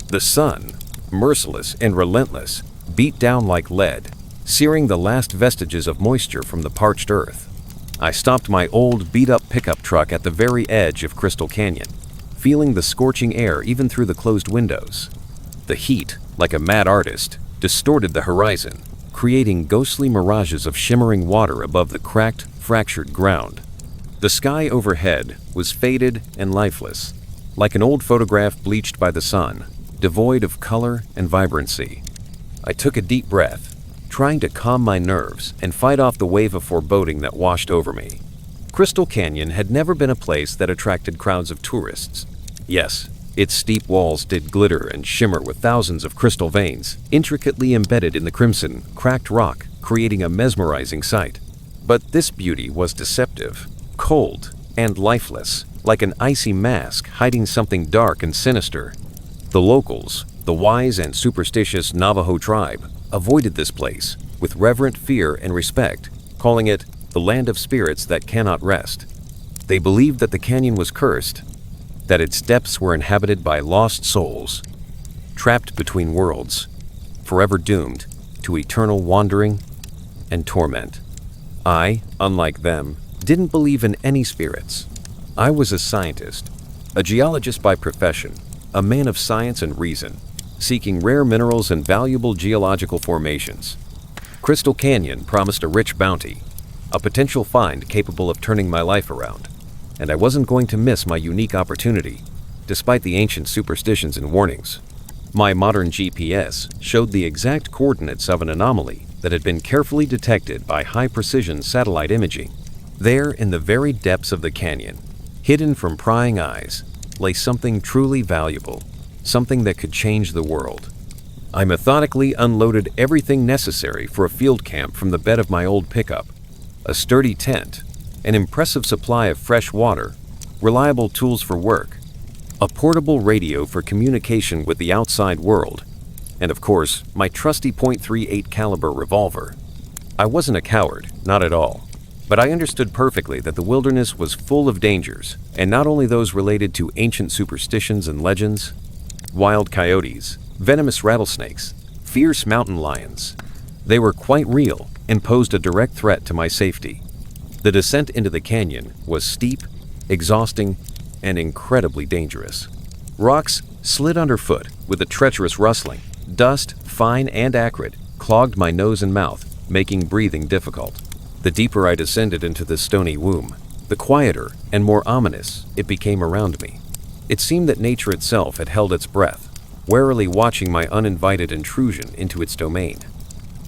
The sun, merciless and relentless, beat down like lead, searing the last vestiges of moisture from the parched earth. I stopped my old beat-up pickup truck at the very edge of Crystal Canyon, feeling the scorching air even through the closed windows. The heat, like a mad artist, distorted the horizon, creating ghostly mirages of shimmering water above the cracked, fractured ground. The sky overhead was faded and lifeless, like an old photograph bleached by the sun, devoid of color and vibrancy. I took a deep breath, trying to calm my nerves and fight off the wave of foreboding that washed over me. Crystal Canyon had never been a place that attracted crowds of tourists. Yes, its steep walls did glitter and shimmer with thousands of crystal veins, intricately embedded in the crimson, cracked rock, creating a mesmerizing sight. But this beauty was deceptive, cold, and lifeless, like an icy mask hiding something dark and sinister. The locals, the wise and superstitious Navajo tribe, avoided this place with reverent fear and respect, calling it the land of spirits that cannot rest. They believed that the canyon was cursed, that its depths were inhabited by lost souls, trapped between worlds, forever doomed to eternal wandering and torment. I, unlike them, didn't believe in any spirits. I was a scientist, a geologist by profession, a man of science and reason, seeking rare minerals and valuable geological formations. Crystal Canyon promised a rich bounty, a potential find capable of turning my life around, and I wasn't going to miss my unique opportunity, despite the ancient superstitions and warnings. My modern GPS showed the exact coordinates of an anomaly that had been carefully detected by high-precision satellite imaging. There, in the very depths of the canyon, hidden from prying eyes, lay something truly valuable, something that could change the world. I methodically unloaded everything necessary for a field camp from the bed of my old pickup: a sturdy tent, an impressive supply of fresh water, reliable tools for work, a portable radio for communication with the outside world, and of course, my trusty .38 caliber revolver. I wasn't a coward, not at all, but I understood perfectly that the wilderness was full of dangers, and not only those related to ancient superstitions and legends. Wild coyotes, venomous rattlesnakes, fierce mountain lions. They were quite real and posed a direct threat to my safety. The descent into the canyon was steep, exhausting, and incredibly dangerous. Rocks slid underfoot with a treacherous rustling. Dust, fine and acrid, clogged my nose and mouth, making breathing difficult. The deeper I descended into the stony womb, the quieter and more ominous it became around me. It seemed that nature itself had held its breath, warily watching my uninvited intrusion into its domain.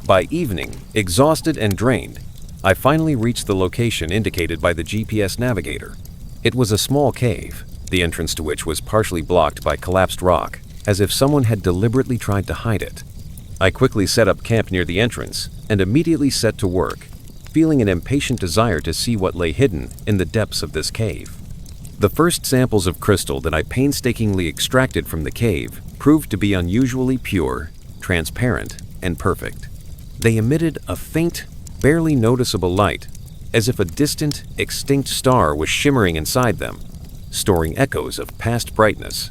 By evening, exhausted and drained, I finally reached the location indicated by the GPS navigator. It was a small cave, the entrance to which was partially blocked by collapsed rock, as if someone had deliberately tried to hide it. I quickly set up camp near the entrance and immediately set to work, feeling an impatient desire to see what lay hidden in the depths of this cave. The first samples of crystal that I painstakingly extracted from the cave proved to be unusually pure, transparent, and perfect. They emitted a faint, barely noticeable light, as if a distant, extinct star was shimmering inside them, storing echoes of past brightness.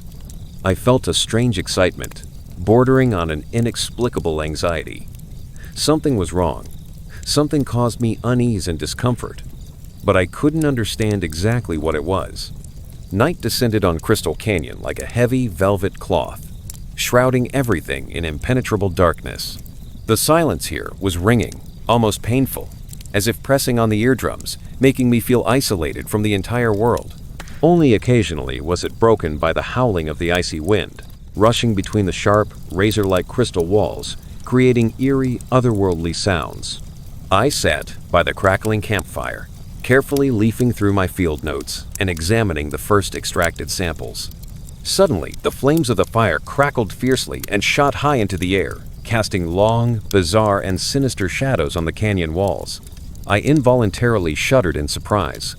I felt a strange excitement, bordering on an inexplicable anxiety. Something was wrong. Something caused me unease and discomfort, but I couldn't understand exactly what it was. Night descended on Crystal Canyon like a heavy velvet cloth, shrouding everything in impenetrable darkness. The silence here was ringing, almost painful, as if pressing on the eardrums, making me feel isolated from the entire world. Only occasionally was it broken by the howling of the icy wind, rushing between the sharp, razor-like crystal walls, creating eerie, otherworldly sounds. I sat by the crackling campfire, carefully leafing through my field notes and examining the first extracted samples. Suddenly, the flames of the fire crackled fiercely and shot high into the air, casting long, bizarre, and sinister shadows on the canyon walls. I involuntarily shuddered in surprise.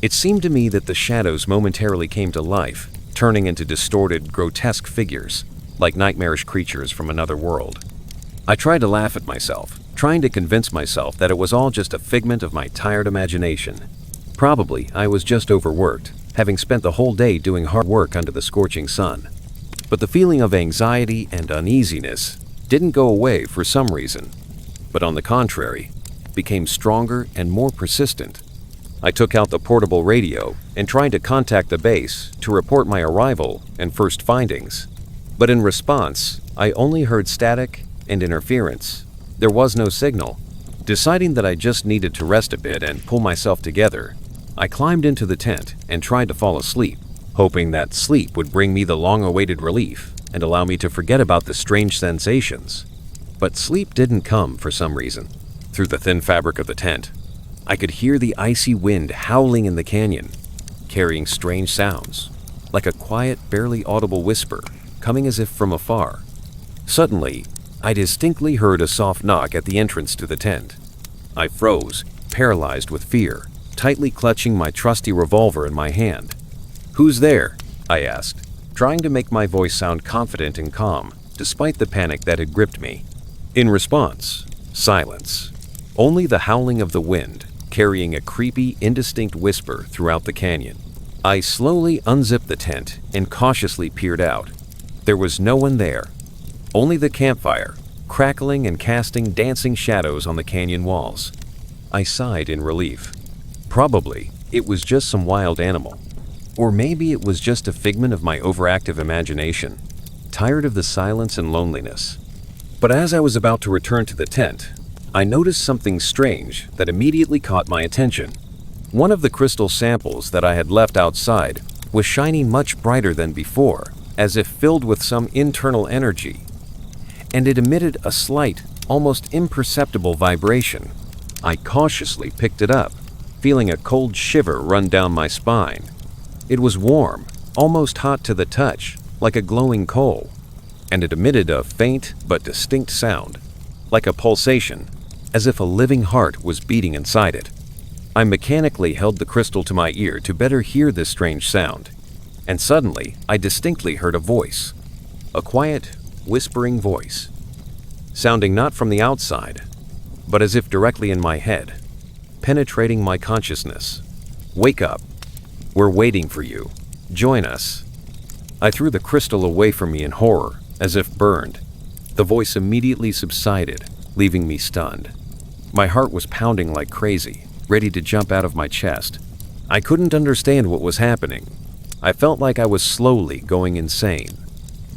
It seemed to me that the shadows momentarily came to life, turning into distorted, grotesque figures, like nightmarish creatures from another world. I tried to laugh at myself, trying to convince myself that it was all just a figment of my tired imagination. Probably I was just overworked, having spent the whole day doing hard work under the scorching sun. But the feeling of anxiety and uneasiness didn't go away for some reason, but on the contrary, became stronger and more persistent. I took out the portable radio and tried to contact the base to report my arrival and first findings. But in response, I only heard static and interference. There was no signal. Deciding that I just needed to rest a bit and pull myself together, I climbed into the tent and tried to fall asleep, hoping that sleep would bring me the long-awaited relief and allow me to forget about the strange sensations. But sleep didn't come for some reason. Through the thin fabric of the tent, I could hear the icy wind howling in the canyon, carrying strange sounds, like a quiet, barely audible whisper, coming as if from afar. Suddenly, I distinctly heard a soft knock at the entrance to the tent. I froze, paralyzed with fear, tightly clutching my trusty revolver in my hand. "Who's there?" I asked, trying to make my voice sound confident and calm, despite the panic that had gripped me. In response, silence. Only the howling of the wind, carrying a creepy, indistinct whisper throughout the canyon. I slowly unzipped the tent and cautiously peered out. There was no one there. Only the campfire, crackling and casting dancing shadows on the canyon walls. I sighed in relief. Probably, it was just some wild animal. Or maybe it was just a figment of my overactive imagination, tired of the silence and loneliness. But as I was about to return to the tent, I noticed something strange that immediately caught my attention. One of the crystal samples that I had left outside was shining much brighter than before, as if filled with some internal energy. And it emitted a slight, almost imperceptible vibration. I cautiously picked it up, feeling a cold shiver run down my spine. It was warm, almost hot to the touch, like a glowing coal, and it emitted a faint but distinct sound, like a pulsation, as if a living heart was beating inside it. I mechanically held the crystal to my ear to better hear this strange sound, and suddenly I distinctly heard a voice, a quiet, whispering voice, sounding not from the outside, but as if directly in my head, penetrating my consciousness. "Wake up. We're waiting for you. Join us." I threw the crystal away from me in horror, as if burned. The voice immediately subsided, leaving me stunned. My heart was pounding like crazy, ready to jump out of my chest. I couldn't understand what was happening. I felt like I was slowly going insane.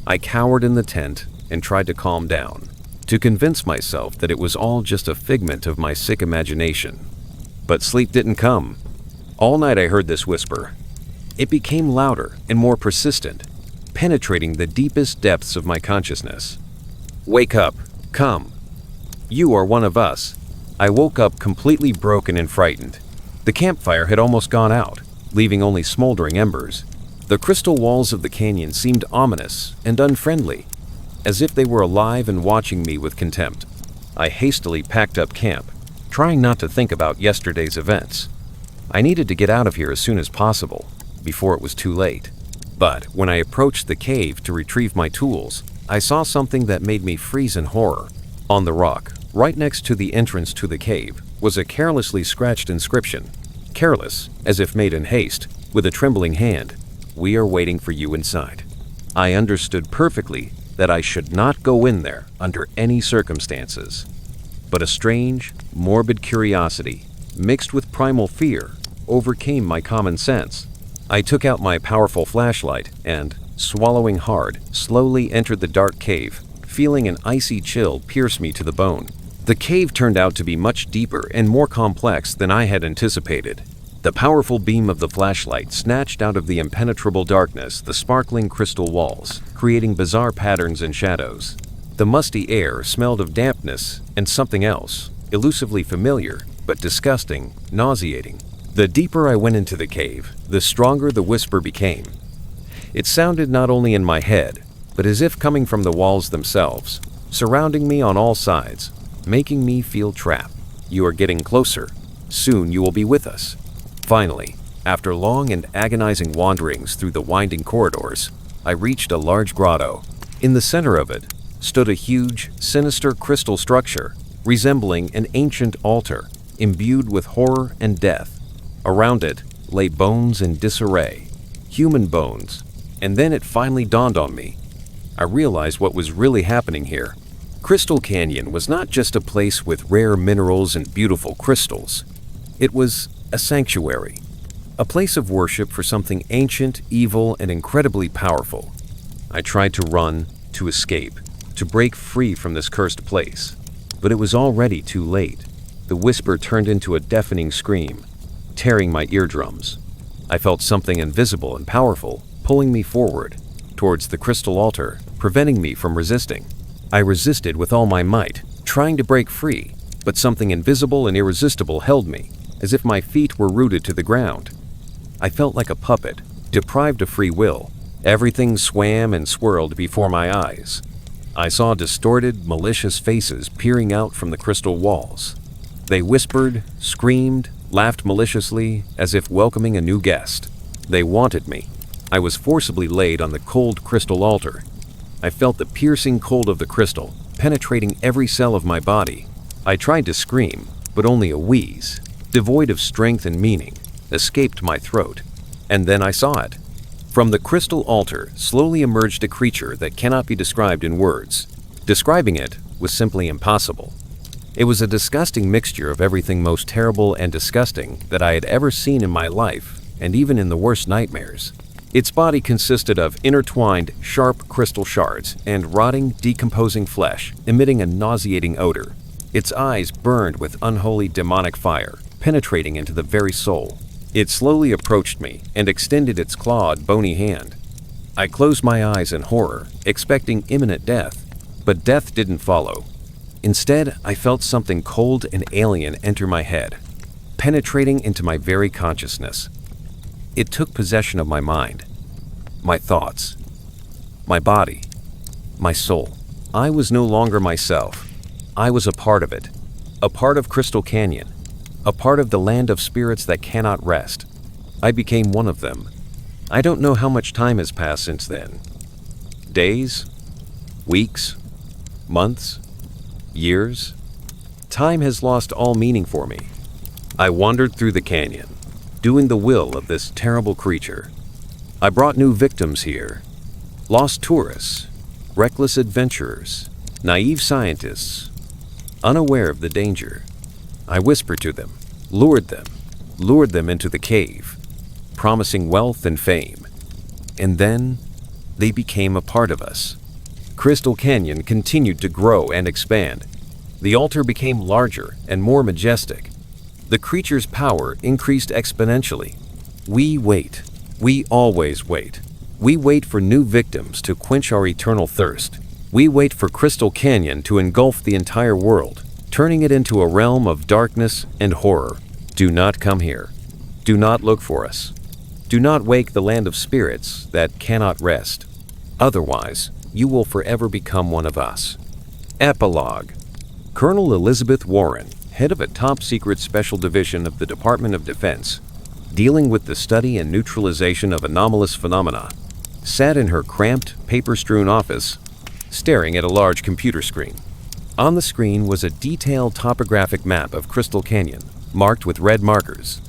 I cowered in the tent and tried to calm down, to convince myself that it was all just a figment of my sick imagination. But sleep didn't come. All night I heard this whisper. It became louder and more persistent, penetrating the deepest depths of my consciousness. "Wake up. Come. You are one of us." I woke up completely broken and frightened. The campfire had almost gone out, leaving only smoldering embers. The crystal walls of the canyon seemed ominous and unfriendly, as if they were alive and watching me with contempt. I hastily packed up camp, trying not to think about yesterday's events. I needed to get out of here as soon as possible, before it was too late. But when I approached the cave to retrieve my tools, I saw something that made me freeze in horror. On the rock, right next to the entrance to the cave, was a carelessly scratched inscription. Careless, as if made in haste, with a trembling hand. "We are waiting for you inside." I understood perfectly that I should not go in there under any circumstances. But a strange, morbid curiosity, mixed with primal fear, overcame my common sense. I took out my powerful flashlight and, swallowing hard, slowly entered the dark cave, feeling an icy chill pierce me to the bone. The cave turned out to be much deeper and more complex than I had anticipated. The powerful beam of the flashlight snatched out of the impenetrable darkness the sparkling crystal walls, creating bizarre patterns and shadows. The musty air smelled of dampness and something else, elusively familiar, but disgusting, nauseating. The deeper I went into the cave, the stronger the whisper became. It sounded not only in my head, but as if coming from the walls themselves, surrounding me on all sides, making me feel trapped. "You are getting closer. Soon you will be with us." Finally, after long and agonizing wanderings through the winding corridors, I reached a large grotto. In the center of it stood a huge, sinister crystal structure, resembling an ancient altar, imbued with horror and death. Around it lay bones in disarray, human bones, and then it finally dawned on me. I realized what was really happening here. Crystal Canyon was not just a place with rare minerals and beautiful crystals. It was a sanctuary, a place of worship for something ancient, evil, and incredibly powerful. I tried to run, to escape, to break free from this cursed place, but it was already too late. The whisper turned into a deafening scream, tearing my eardrums. I felt something invisible and powerful pulling me forward, towards the crystal altar, preventing me from resisting. I resisted with all my might, trying to break free, but something invisible and irresistible held me, as if my feet were rooted to the ground. I felt like a puppet, deprived of free will. Everything swam and swirled before my eyes. I saw distorted, malicious faces peering out from the crystal walls. They whispered, screamed, laughed maliciously, as if welcoming a new guest. They wanted me. I was forcibly laid on the cold crystal altar. I felt the piercing cold of the crystal, penetrating every cell of my body. I tried to scream, but only a wheeze, devoid of strength and meaning, escaped my throat. And then I saw it. From the crystal altar slowly emerged a creature that cannot be described in words. Describing it was simply impossible. It was a disgusting mixture of everything most terrible and disgusting that I had ever seen in my life, and even in the worst nightmares. Its body consisted of intertwined, sharp crystal shards and rotting, decomposing flesh, emitting a nauseating odor. Its eyes burned with unholy demonic fire, penetrating into the very soul. It slowly approached me and extended its clawed, bony hand. I closed my eyes in horror, expecting imminent death, but death didn't follow. Instead, I felt something cold and alien enter my head, penetrating into my very consciousness. It took possession of my mind, my thoughts, my body, my soul. I was no longer myself. I was a part of it, a part of Crystal Canyon, a part of the land of spirits that cannot rest. I became one of them. I don't know how much time has passed since then. Days, weeks, months, years. Time has lost all meaning for me. I wandered through the canyon, doing the will of this terrible creature. I brought new victims here. Lost tourists, reckless adventurers, naive scientists, unaware of the danger. I whispered to them, lured them into the cave, promising wealth and fame. And then they became a part of us. Crystal Canyon continued to grow and expand. The altar became larger and more majestic. The creature's power increased exponentially. We wait. We always wait. We wait for new victims to quench our eternal thirst. We wait for Crystal Canyon to engulf the entire world, turning it into a realm of darkness and horror. Do not come here. Do not look for us. Do not wake the land of spirits that cannot rest. Otherwise, you will forever become one of us. Epilogue. Colonel Elizabeth Warren, head of a top-secret special division of the Department of Defense, dealing with the study and neutralization of anomalous phenomena, sat in her cramped, paper-strewn office, staring at a large computer screen. On the screen was a detailed topographic map of Crystal Canyon, marked with red markers.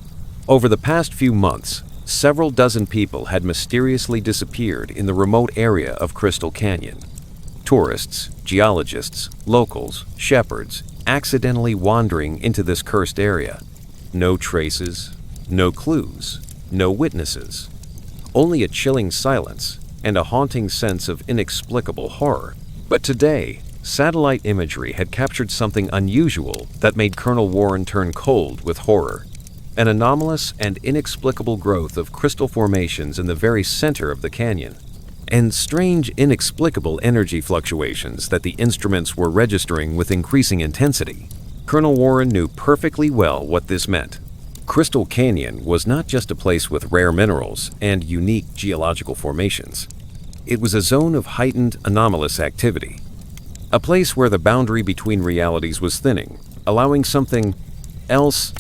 Over the past few months, several dozen people had mysteriously disappeared in the remote area of Crystal Canyon. Tourists, geologists, locals, shepherds, accidentally wandering into this cursed area. No traces, no clues, no witnesses. Only a chilling silence and a haunting sense of inexplicable horror. But today, satellite imagery had captured something unusual that made Colonel Warren turn cold with horror. An anomalous and inexplicable growth of crystal formations in the very center of the canyon, and strange, inexplicable energy fluctuations that the instruments were registering with increasing intensity. Colonel Warren knew perfectly well what this meant. Crystal Canyon was not just a place with rare minerals and unique geological formations. It was a zone of heightened, anomalous activity. A place where the boundary between realities was thinning, allowing something else,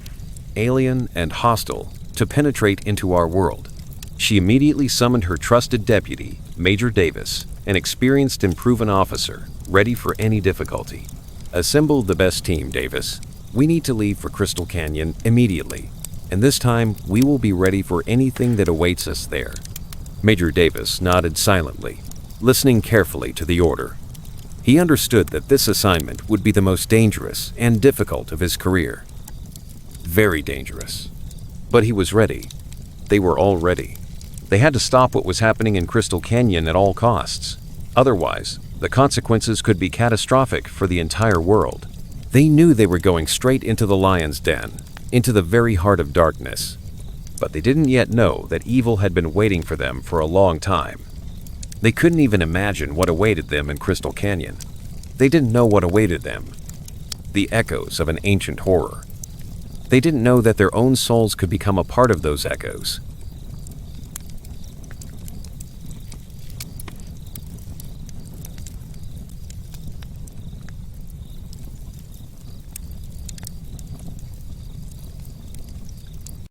alien and hostile, to penetrate into our world. She immediately summoned her trusted deputy, Major Davis, an experienced and proven officer, ready for any difficulty. Assemble the best team, Davis. We need to leave for Crystal Canyon immediately, and this time we will be ready for anything that awaits us there. Major Davis nodded silently. listening carefully to the order. He understood that this assignment would be the most dangerous and difficult of his career. Very dangerous. But he was ready. They were all ready. They had to stop what was happening in Crystal Canyon at all costs. Otherwise, the consequences could be catastrophic for the entire world. They knew they were going straight into the lion's den, into the very heart of darkness. But they didn't yet know that evil had been waiting for them for a long time. They couldn't even imagine what awaited them in Crystal Canyon. They didn't know what awaited them. The echoes of an ancient horror. They didn't know that their own souls could become a part of those echoes,